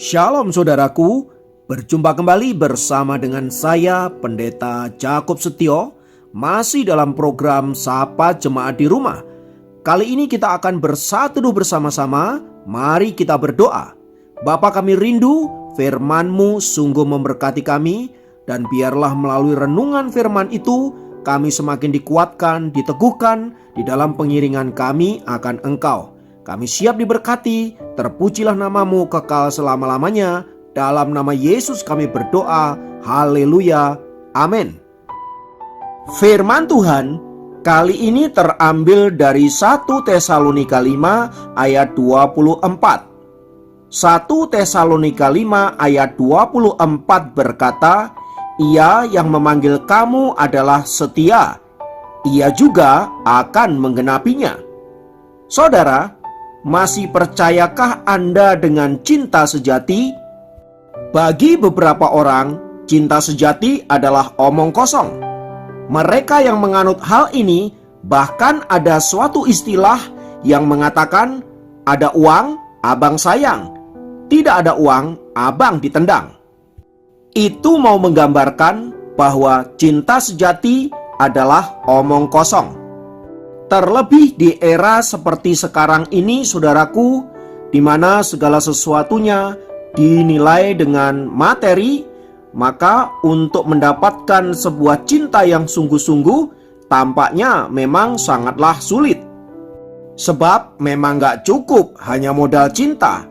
Shalom saudaraku, berjumpa kembali bersama dengan saya Pendeta Jakob Setio, masih dalam program Sapa Jemaat di Rumah. Kali ini kita akan bersatu bersama-sama, mari kita berdoa. Bapa kami rindu, firman-Mu sungguh memberkati kami, dan biarlah melalui renungan firman itu, kami semakin dikuatkan, diteguhkan di dalam pengiringan kami akan Engkau. Kami siap diberkati, terpujilah nama-Mu kekal selama-lamanya. Dalam nama Yesus kami berdoa, haleluya, amin. Firman Tuhan kali ini terambil dari 1 Tesalonika 5 ayat 24. 1 Tesalonika 5 ayat 24 berkata, Ia yang memanggil kamu adalah setia, Ia juga akan menggenapinya. Saudara, masih percayakah Anda dengan cinta sejati? Bagi beberapa orang, cinta sejati adalah omong kosong. Mereka yang menganut hal ini bahkan ada suatu istilah yang mengatakan, ada uang, abang sayang. Tidak ada uang, abang ditendang. Itu mau menggambarkan bahwa cinta sejati adalah omong kosong. Terlebih di era seperti sekarang ini, saudaraku, di mana segala sesuatunya dinilai dengan materi, maka untuk mendapatkan sebuah cinta yang sungguh-sungguh tampaknya memang sangatlah sulit. Sebab memang gak cukup hanya modal cinta.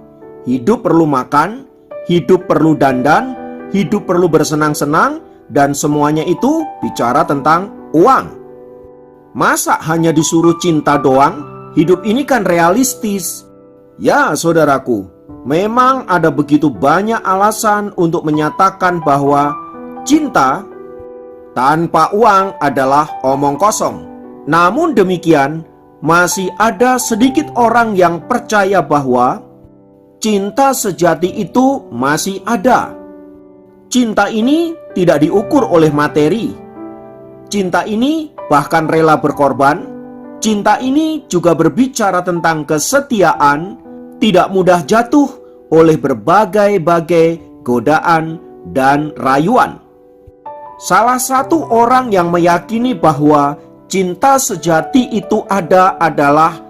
Hidup perlu makan, hidup perlu dandan, hidup perlu bersenang-senang, dan semuanya itu bicara tentang uang. Masa hanya disuruh cinta doang? Hidup ini kan realistis. Ya saudaraku, memang ada begitu banyak alasan untuk menyatakan bahwa cinta tanpa uang adalah omong kosong. Namun demikian, masih ada sedikit orang yang percaya bahwa cinta sejati itu masih ada. Cinta ini tidak diukur oleh materi. Cinta ini bahkan rela berkorban. Cinta ini juga berbicara tentang kesetiaan, tidak mudah jatuh oleh berbagai-bagai godaan dan rayuan. Salah satu orang yang meyakini bahwa cinta sejati itu ada adalah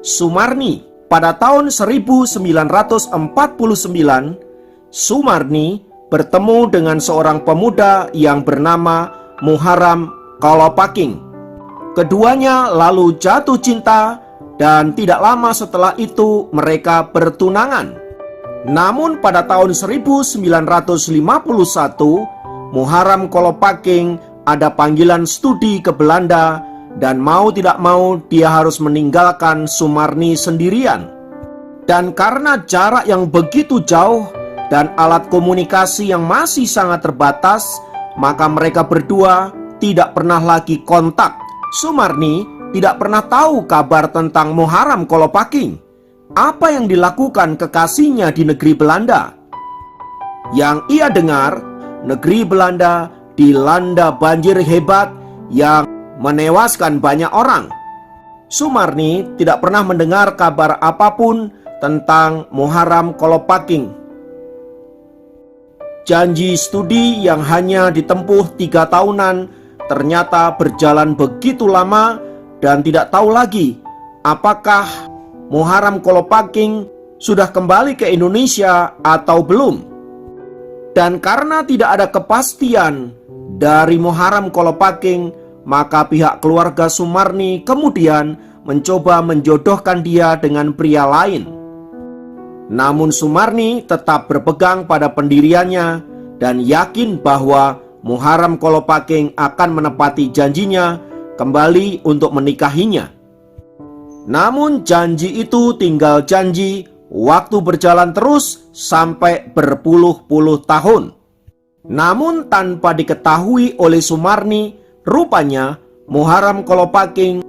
Sumarni. Pada tahun 1949, Sumarni bertemu dengan seorang pemuda yang bernama Muharram Kolopaking. Keduanya lalu jatuh cinta dan tidak lama setelah itu mereka bertunangan. Namun pada tahun 1951, Muharram Kolopaking ada panggilan studi ke Belanda dan mau tidak mau dia harus meninggalkan Sumarni sendirian. Dan karena jarak yang begitu jauh dan alat komunikasi yang masih sangat terbatas, maka mereka berdua tidak pernah lagi kontak. Sumarni tidak pernah tahu kabar tentang Muharram Kolopaking. Apa yang dilakukan kekasihnya di negeri Belanda? Yang ia dengar, negeri Belanda dilanda banjir hebat yang menewaskan banyak orang. Sumarni tidak pernah mendengar kabar apapun tentang Muharram Kolopaking. Janji studi yang hanya ditempuh 3 tahunan ternyata berjalan begitu lama dan tidak tahu lagi apakah Muharram Kolopaking sudah kembali ke Indonesia atau belum. Dan karena tidak ada kepastian dari Muharram Kolopaking, maka pihak keluarga Sumarni kemudian mencoba menjodohkan dia dengan pria lain. Namun Sumarni tetap berpegang pada pendiriannya dan yakin bahwa Muharram Kolopaking akan menepati janjinya kembali untuk menikahinya. Namun janji itu tinggal janji, waktu berjalan terus sampai berpuluh-puluh tahun. Namun tanpa diketahui oleh Sumarni, rupanya Muharram Kolopaking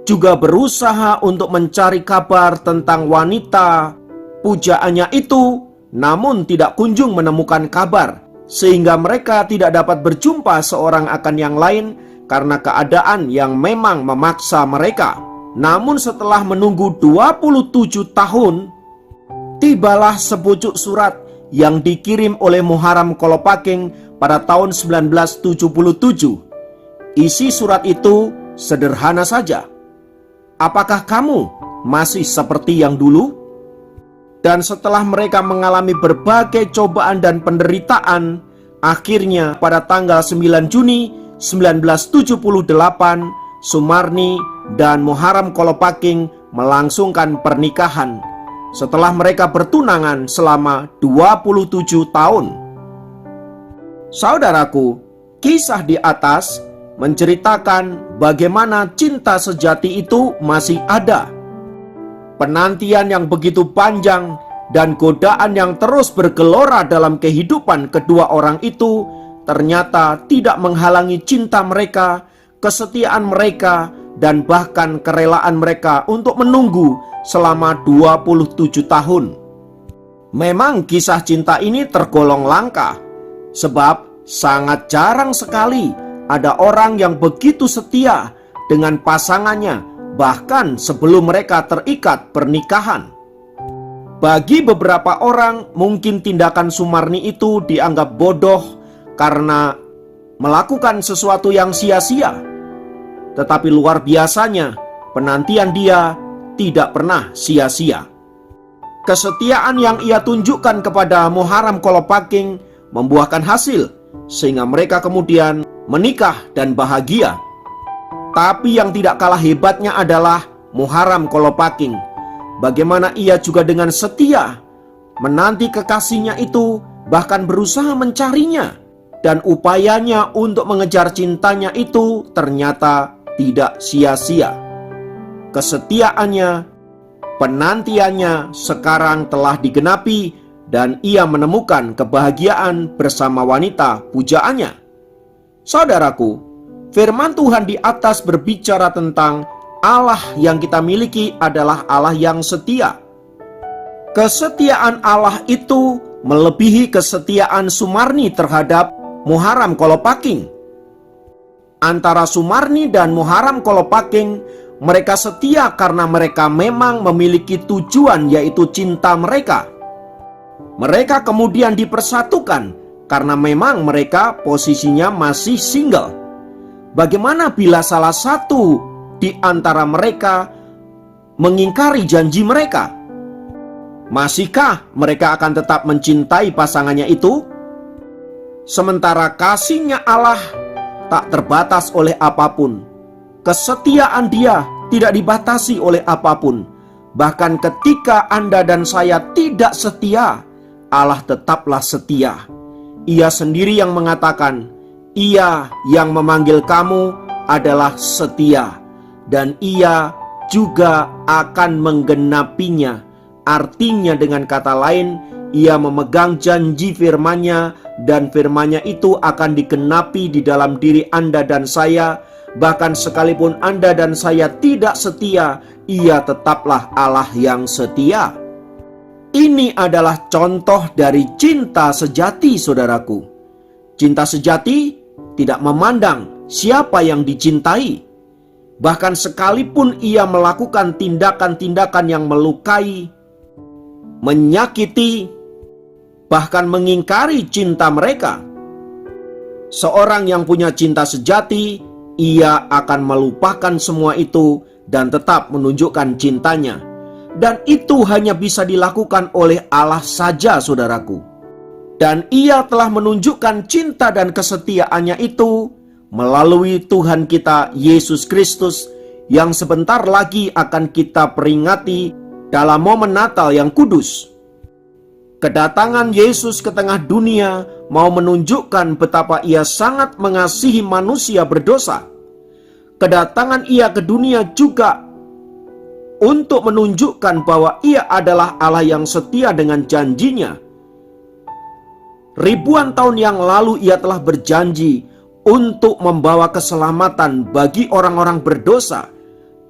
juga berusaha untuk mencari kabar tentang wanita pujaannya itu, namun tidak kunjung menemukan kabar, sehingga mereka tidak dapat berjumpa seorang akan yang lain karena keadaan yang memang memaksa mereka. Namun setelah menunggu 27 tahun, tibalah sepucuk surat yang dikirim oleh Muharram Kolopaking pada tahun 1977. Isi surat itu sederhana saja. Apakah kamu masih seperti yang dulu? Dan setelah mereka mengalami berbagai cobaan dan penderitaan, akhirnya pada tanggal 9 Juni 1978, Sumarni dan Muharram Kolopaking melangsungkan pernikahan setelah mereka bertunangan selama 27 tahun. Saudaraku, kisah di atas menceritakan bagaimana cinta sejati itu masih ada. Penantian yang begitu panjang dan godaan yang terus bergelora dalam kehidupan kedua orang itu ternyata tidak menghalangi cinta mereka, kesetiaan mereka, dan bahkan kerelaan mereka untuk menunggu selama 27 tahun. Memang kisah cinta ini tergolong langka, sebab sangat jarang sekali ada orang yang begitu setia dengan pasangannya, bahkan sebelum mereka terikat pernikahan. Bagi beberapa orang, mungkin tindakan Sumarni itu dianggap bodoh karena melakukan sesuatu yang sia-sia. Tetapi luar biasanya, penantian dia tidak pernah sia-sia. Kesetiaan yang ia tunjukkan kepada Muharram Kolopaking membuahkan hasil, sehingga mereka kemudian menikah dan bahagia. Tapi yang tidak kalah hebatnya adalah Muharram Kolopaking. Bagaimana ia juga dengan setia menanti kekasihnya itu, bahkan berusaha mencarinya. Dan upayanya untuk mengejar cintanya itu ternyata tidak sia-sia. Kesetiaannya, penantiannya sekarang telah digenapi dan ia menemukan kebahagiaan bersama wanita pujaannya. Saudaraku, firman Tuhan di atas berbicara tentang Allah yang kita miliki adalah Allah yang setia. Kesetiaan Allah itu melebihi kesetiaan Sumarni terhadap Muharram Kolopaking. Antara Sumarni dan Muharram Kolopaking, mereka setia karena mereka memang memiliki tujuan, yaitu cinta mereka. Mereka kemudian dipersatukan karena memang mereka posisinya masih single. Bagaimana bila salah satu di antara mereka mengingkari janji mereka? Masihkah mereka akan tetap mencintai pasangannya itu? Sementara kasihnya Allah tak terbatas oleh apapun. Kesetiaan Dia tidak dibatasi oleh apapun. Bahkan ketika Anda dan saya tidak setia, Allah tetaplah setia. Ia sendiri yang mengatakan, Ia yang memanggil kamu adalah setia, dan Ia juga akan menggenapinya. Artinya dengan kata lain, Ia memegang janji firman-Nya, dan firman-Nya itu akan digenapi di dalam diri Anda dan saya. Bahkan sekalipun Anda dan saya tidak setia, Ia tetaplah Allah yang setia. Ini adalah contoh dari cinta sejati, saudaraku. Cinta sejati tidak memandang siapa yang dicintai. Bahkan sekalipun ia melakukan tindakan-tindakan yang melukai, menyakiti, bahkan mengingkari cinta mereka, seorang yang punya cinta sejati, ia akan melupakan semua itu dan tetap menunjukkan cintanya. Dan itu hanya bisa dilakukan oleh Allah saja, saudaraku. Dan Ia telah menunjukkan cinta dan kesetiaannya itu melalui Tuhan kita Yesus Kristus, yang sebentar lagi akan kita peringati dalam momen Natal yang kudus. Kedatangan Yesus ke tengah dunia mau menunjukkan betapa Ia sangat mengasihi manusia berdosa. Kedatangan Ia ke dunia juga untuk menunjukkan bahwa Ia adalah Allah yang setia dengan janjinya. Ribuan tahun yang lalu Ia telah berjanji untuk membawa keselamatan bagi orang-orang berdosa,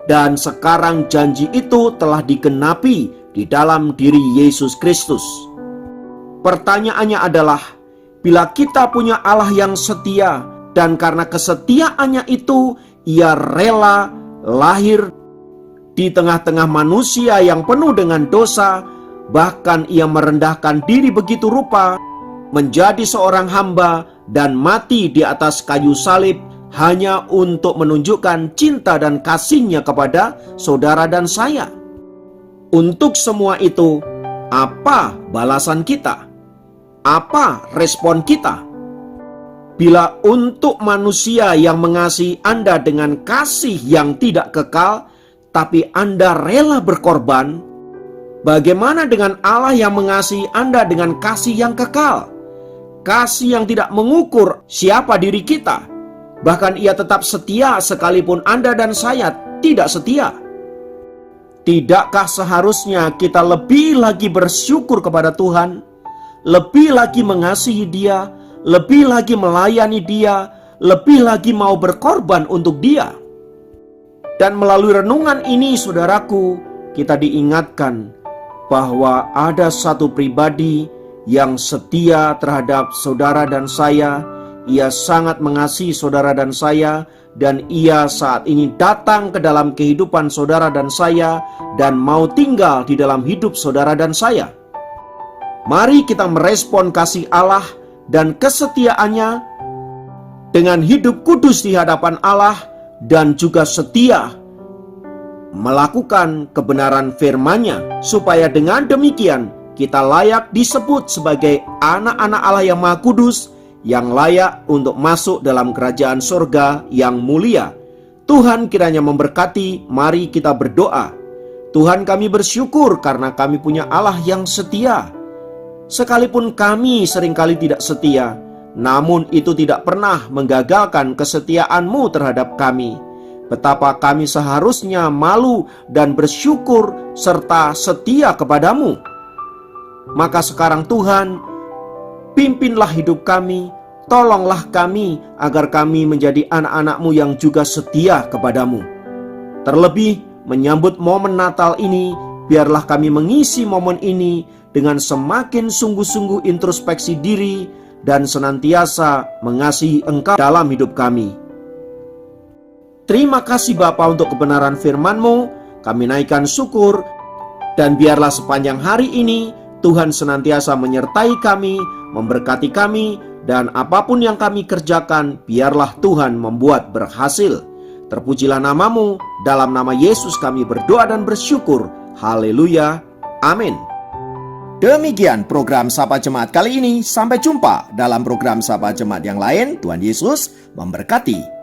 dan sekarang janji itu telah digenapi di dalam diri Yesus Kristus. Pertanyaannya adalah, bila kita punya Allah yang setia, dan karena kesetiaannya itu Ia rela lahir di tengah-tengah manusia yang penuh dengan dosa, Bahkan ia merendahkan diri begitu rupa, menjadi seorang hamba dan mati di atas kayu salib hanya untuk menunjukkan cinta dan kasih-Nya kepada saudara dan saya. Untuk semua itu, apa balasan kita? Apa respon kita? Bila untuk manusia yang mengasihi Anda dengan kasih yang tidak kekal, tapi Anda rela berkorban, bagaimana dengan Allah yang mengasihi Anda dengan kasih yang kekal? Kasih yang tidak mengukur siapa diri kita. Bahkan ia tetap setia sekalipun Anda dan saya tidak setia. Tidakkah seharusnya kita lebih lagi bersyukur kepada Tuhan, lebih lagi mengasihi Dia, lebih lagi melayani Dia, lebih lagi mau berkorban untuk Dia? Dan melalui renungan ini, saudaraku, kita diingatkan bahwa ada satu pribadi yang setia terhadap saudara dan saya. Ia sangat mengasihi saudara dan saya, dan ia saat ini datang ke dalam kehidupan saudara dan saya, dan mau tinggal di dalam hidup saudara dan saya. Mari kita merespon kasih Allah dan kesetiaannya dengan hidup kudus di hadapan Allah, dan juga setia melakukan kebenaran firman-Nya, supaya dengan demikian kita layak disebut sebagai anak-anak Allah yang Maha Kudus, yang layak untuk masuk dalam kerajaan surga yang mulia. Tuhan kiranya memberkati. Mari kita berdoa. Tuhan, kami bersyukur karena kami punya Allah yang setia. Sekalipun kami seringkali tidak setia, namun itu tidak pernah menggagalkan kesetiaan-Mu terhadap kami. Betapa kami seharusnya malu dan bersyukur serta setia kepadamu. Maka sekarang Tuhan, pimpinlah hidup kami, tolonglah kami agar kami menjadi anak-anak-Mu yang juga setia kepadamu. Terlebih menyambut momen Natal ini, biarlah kami mengisi momen ini dengan semakin sungguh-sungguh introspeksi diri dan senantiasa mengasihi Engkau dalam hidup kami. Terima kasih Bapa untuk kebenaran firman-Mu. Kami naikkan syukur, dan biarlah sepanjang hari ini Tuhan senantiasa menyertai kami, memberkati kami, dan apapun yang kami kerjakan, biarlah Tuhan membuat berhasil. Terpujilah nama-Mu. Dalam nama Yesus kami berdoa dan bersyukur. Haleluya. Amin. Demikian program Sapa Jemaat kali ini. Sampai jumpa dalam program Sapa Jemaat yang lain. Tuhan Yesus memberkati.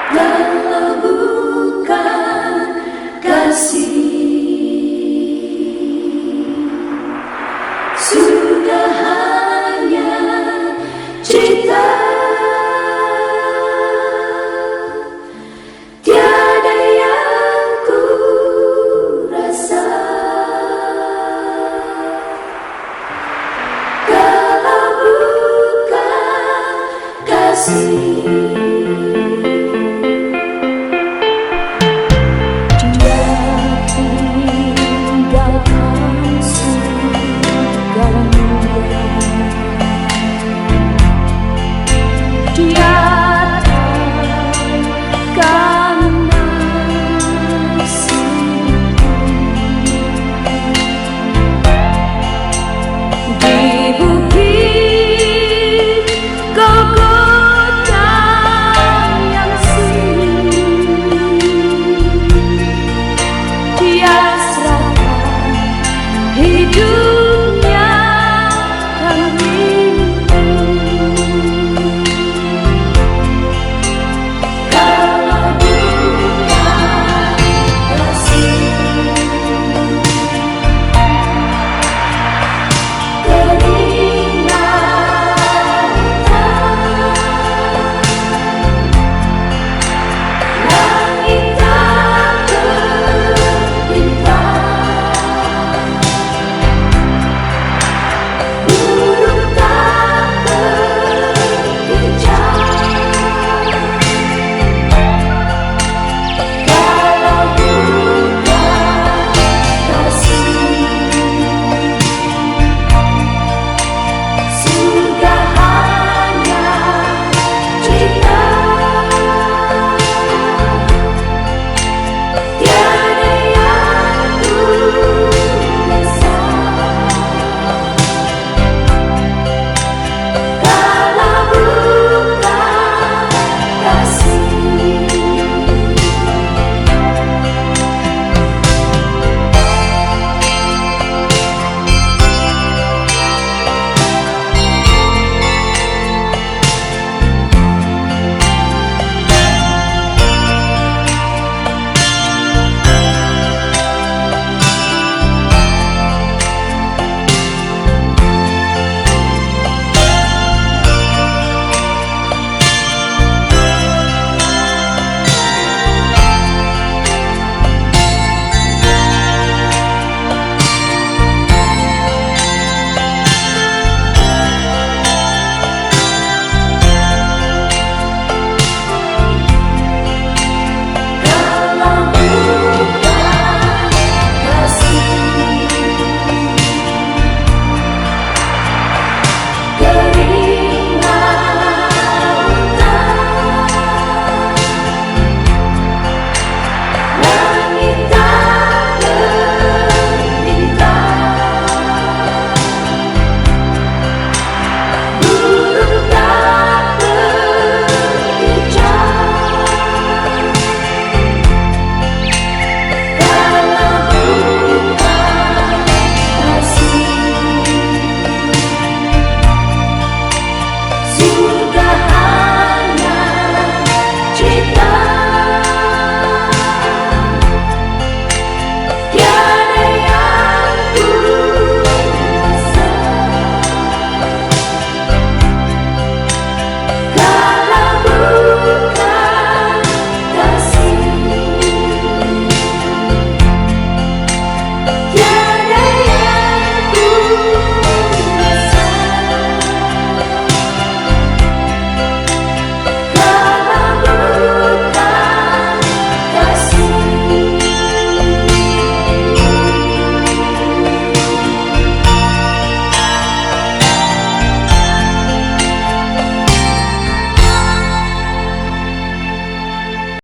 Kalau bukan kasih, sudah hanya cerita, tiada yang ku rasa. Kalau bukan kasih,